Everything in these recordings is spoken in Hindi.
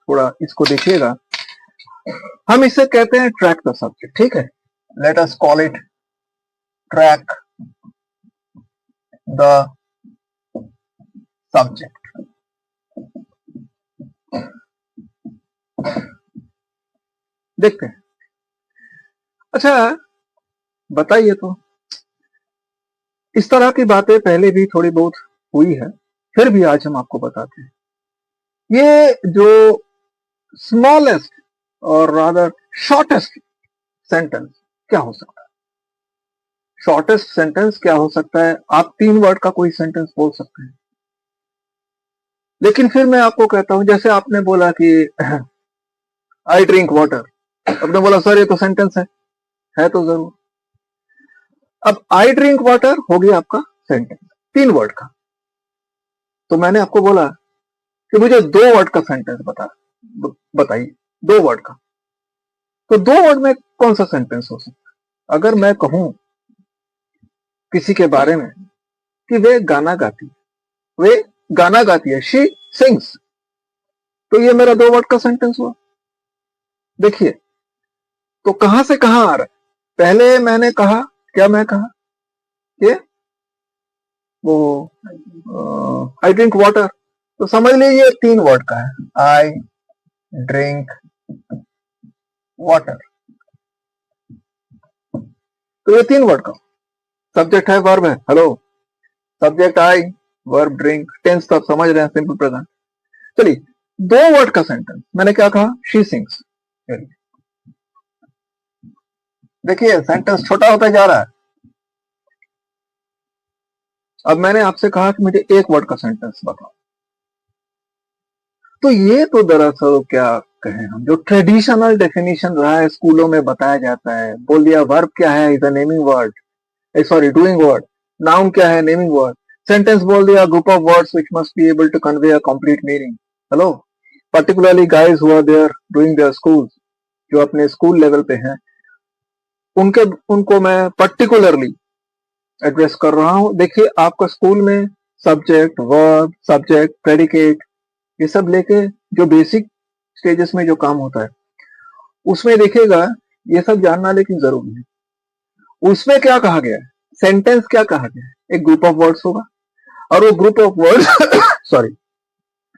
थोड़ा इसको देखिएगा। हम इसे कहते हैं ट्रैक द सब्जेक्ट, ठीक है। Let us call it track the subject. देखते हैं। अच्छा बताइए तो, इस तरह की बातें पहले भी थोड़ी बहुत हुई है, फिर भी आज हम आपको बताते हैं। ये जो स्मॉलेस्ट और रादर शॉर्टेस्ट सेंटेंस क्या हो सकता है? शॉर्टेस्ट सेंटेंस क्या हो सकता है? आप 3 वर्ड का कोई सेंटेंस बोल सकते हैं, लेकिन फिर मैं आपको कहता हूं, जैसे आपने बोला कि आई ड्रिंक वाटर, आपने बोला सर ये तो सेंटेंस है तो जरूर। अब आई ड्रिंक वाटर हो गया आपका सेंटेंस 3 वर्ड का। तो मैंने आपको बोला कि मुझे 2 वर्ड का सेंटेंस बताइए, 2 वर्ड का। तो 2 वर्ड में कौन सा सेंटेंस हो सकता है? अगर मैं कहूं किसी के बारे में कि वे गाना गाती है, शी सिंग्स, तो ये मेरा 2 वर्ड का सेंटेंस हुआ। देखिए तो कहां से कहां आ रहा है? पहले मैंने कहा, क्या मैं कहा कि वो आई ड्रिंक वाटर, तो समझ लीजिए 3 वर्ड का है, आई ड्रिंक वाटर, तो ये 3 वर्ड का। सब्जेक्ट है, वर्ब है, hello, subject I, verb drink, tense तो आप समझ रहे हैं, सिंपल प्रेजेंट। चलिए 2 वर्ड का सेंटेंस, मैंने क्या कहा? She sings. देखिए सेंटेंस छोटा होता जा रहा है। अब मैंने आपसे कहा कि मुझे 1 वर्ड का सेंटेंस बताओ, तो ये तो दरअसल क्या कहें हम, जो ट्रेडिशनल डेफिनेशन रहा है, स्कूलों में बताया जाता है, बोल दिया वर्ब क्या है, is a naming word, sorry doing word, noun क्या है, नेमिंग वर्ड, सेंटेंस बोल दिया group of words which must be able to convey a complete meaning. Hello, particularly guys who are there doing their schools, जो अपने स्कूल लेवल पे हैं, उनको मैं पर्टिकुलरली एड्रेस कर रहा हूं। देखिए आपका स्कूल में सब्जेक्ट, वर्ब, सब्जेक्ट, प्रेडिकेट, ये सब लेके जो बेसिक स्टेजेस में जो काम होता है, उसमें देखिएगा ये सब जानना लेकिन जरूरी है। उसमें क्या कहा गया है, सेंटेंस क्या कहा गया है, एक ग्रुप ऑफ वर्ड्स होगा, और वो ग्रुप ऑफ वर्ड्स सॉरी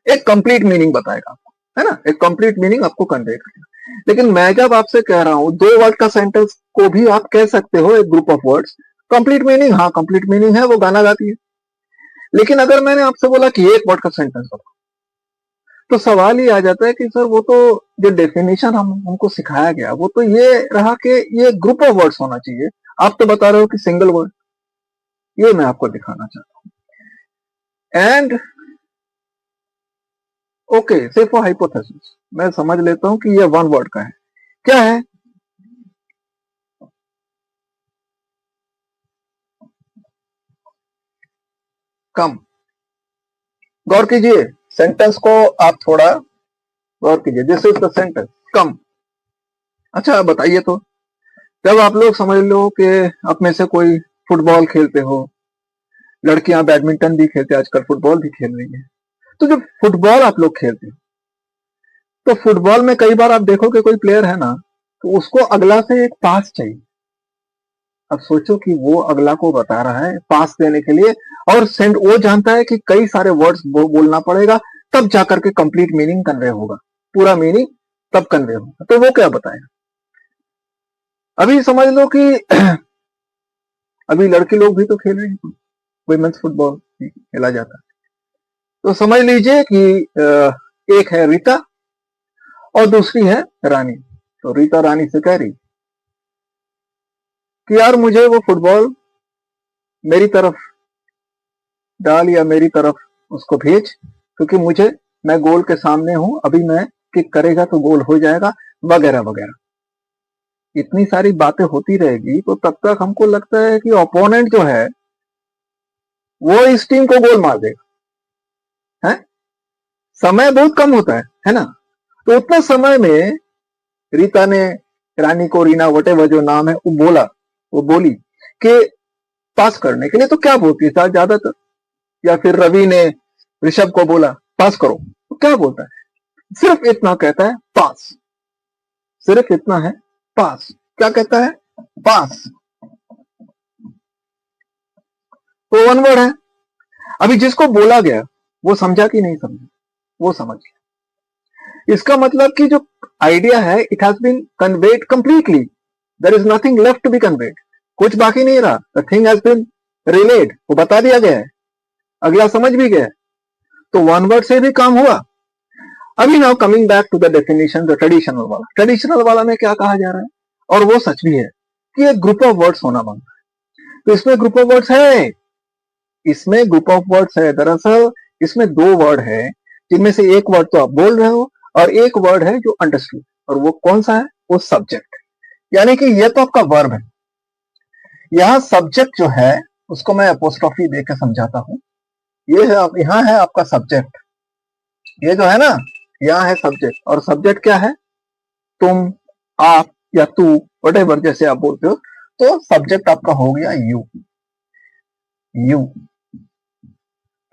एक कंप्लीट मीनिंग बताएगा आपको, है ना, एक कंप्लीट मीनिंग आपको कन्वे करेगा। लेकिन मैं जब आपसे कह रहा हूं 2 वर्ड का सेंटेंस को भी आप कह सकते हो एक group of words, complete meaning, हाँ कंप्लीट मीनिंग है, वो गाना गाती है। लेकिन अगर मैंने आपसे बोला कि 1 वर्ड का सेंटेंस बताओ, तो सवाल ही आ जाता है कि सर वो तो जो डेफिनेशन हमको सिखाया गया वो तो ये रहा कि ये ग्रुप ऑफ वर्ड्स होना चाहिए, आप तो बता रहे हो कि सिंगल वर्ड। ये मैं आपको दिखाना चाहता हूं। एंड ओके, से फॉर हाइपोथेसिस मैं समझ लेता हूं कि ये 1 वर्ड का है। क्या है? कम। गौर कीजिए, सेंटेंस को आप थोड़ा गौर कीजिए, दिस इज द सेंटेंस, कम। अच्छा बताइए तो, जब आप लोग समझ लो कि आप में से कोई फुटबॉल खेलते हो, लड़कियां बैडमिंटन भी खेलते, आजकल फुटबॉल भी खेल रही है, तो जब फुटबॉल आप लोग खेलते हो, तो फुटबॉल में कई बार आप देखो कि कोई प्लेयर है ना, तो उसको अगला से एक पास चाहिए। अब सोचो कि वो अगला को बता रहा है पास देने के लिए, और सेंड वो जानता है कि कई सारे वर्ड्स बोलना पड़ेगा, तब जाकर के कंप्लीट मीनिंग कन्वे होगा, पूरा मीनिंग तब कन्वे होगा। तो वो क्या बताएगा? अभी समझ लो कि अभी लड़के लोग भी तो खेल रहे हैं, वुमेन्स फुटबॉल खेला जाता है, तो समझ लीजिए कि एक है रीता और दूसरी है रानी। तो रीता रानी से कह रही कि यार मुझे वो फुटबॉल मेरी तरफ डाल, या मेरी तरफ उसको भेज, क्योंकि मैं गोल के सामने हूं, अभी मैं किक करेगा तो गोल हो जाएगा, वगैरह वगैरह। इतनी सारी बातें होती रहेगी तो तब तक हमको लगता है कि ओपोनेंट जो है वो इस टीम को गोल मार देगा, है? समय बहुत कम होता है ना? तो उतने समय में रीता ने रानी को, रीना वटेवर जो नाम है, वो बोली कि पास करने के लिए तो क्या बोलती है ज्यादातर, या फिर रवि ने ऋषभ को बोला पास करो, तो क्या बोलता है? सिर्फ इतना कहता है पास, सिर्फ इतना है पास। क्या कहता है? पास। तो वन वर्ड है। अभी जिसको बोला गया वो समझा कि नहीं समझा? वो समझ गया। इसका मतलब कि जो आइडिया है it has been conveyed completely, there is nothing left to be conveyed, कुछ बाकी नहीं रहा। The thing has been relayed, वो बता दिया गया है, अगला समझ भी गया। तो वन वर्ड से भी काम हुआ। अभी now coming back to the definition, the traditional वाला। ट्रेडिशनल वाला में क्या कहा जा रहा है, और वो सच भी है, कि एक ग्रुप ऑफ वर्ड्स होना मांगता है। तो इसमें ग्रुप ऑफ वर्ड्स है, इसमें ग्रुप ऑफ वर्ड्स है। दरअसल इसमें दो वर्ड है, जिनमें से एक वर्ड तो आप बोल रहे हो और एक वर्ड है जो अंडरस्टूड। और वो कौन सा है? वो सब्जेक्ट। यानी कि ये तो आपका वर्ब है, यहां सब्जेक्ट जो है उसको मैं अपोस्ट्रोफी देकर समझाता हूं। ये है, यहां है आपका सब्जेक्ट, ये जो है ना, यहां है सब्जेक्ट। और सब्जेक्ट क्या है? तुम, आप या तू, व्हाटएवर जैसे आप बोलते हो। तो सब्जेक्ट आपका हो गया यू। यू,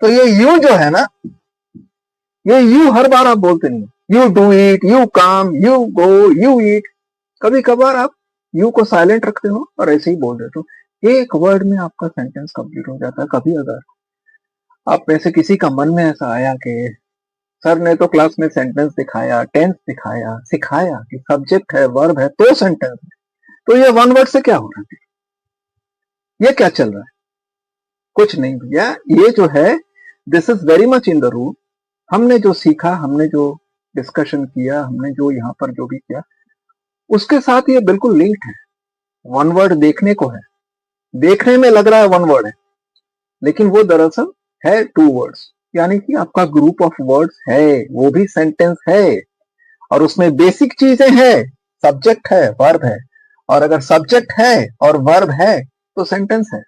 तो ये यू जो है ना, ये यू हर बार आप बोलते नहीं। You do it, you come, you go, you eat. कभी कभार आप यू को साइलेंट रखते हो और ऐसे ही बोल देते हो। एक वर्ड में आपका सेंटेंस कंप्लीट हो जाता है। कभी अगर आप में से किसी का मन में ऐसा आया कि सर ने तो क्लास में सेंटेंस दिखाया, टेंस दिखाया, सिखाया कि सब्जेक्ट है, वर्ब है, तो सेंटेंस है, तो ये वन वर्ड से क्या हो रहा है? ये क्या चल रहा है? कुछ नहीं भैया, ये जो है this is very much in the rule. हमने जो सीखा, हमने जो डिस्कशन किया, हमने जो यहाँ पर जो भी किया, उसके साथ ये बिल्कुल लिंक्ड है। वन वर्ड देखने को है, देखने में लग रहा है वन वर्ड है, लेकिन वो दरअसल है टू वर्ड्स। यानी कि आपका ग्रुप ऑफ वर्ड्स है, वो भी सेंटेंस है, और उसमें बेसिक चीजें हैं। सब्जेक्ट है, वर्ब है, और अगर सब्जेक्ट है और वर्ब है तो सेंटेंस है।